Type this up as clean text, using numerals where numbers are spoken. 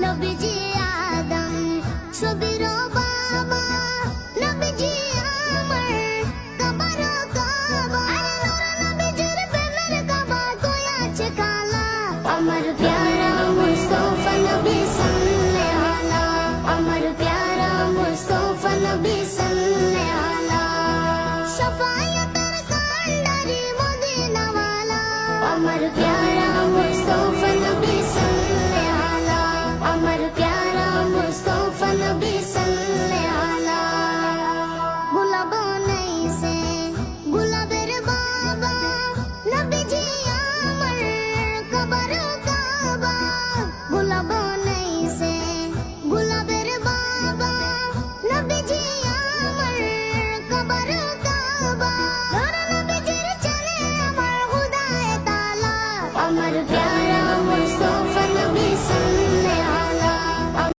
নবীজি আদম ছবির বাবা, নবীজি আমার কাবার কাবা। আরে নূর নবীজির প্রেমের কাবা কই আছে কালা। আমার প্যারা মুস্তাফা নবী সাল্লাল্লাহু আলা, আমার প্যারা মুস্তাফা নবী সাল্লাল্লাহু আলা। শাফায়াতের কান্ডারি মদিনা ওয়ালা, আমার প্যারা মুস্তাফা নবী সাল্লাল্লাহু আলা, আমার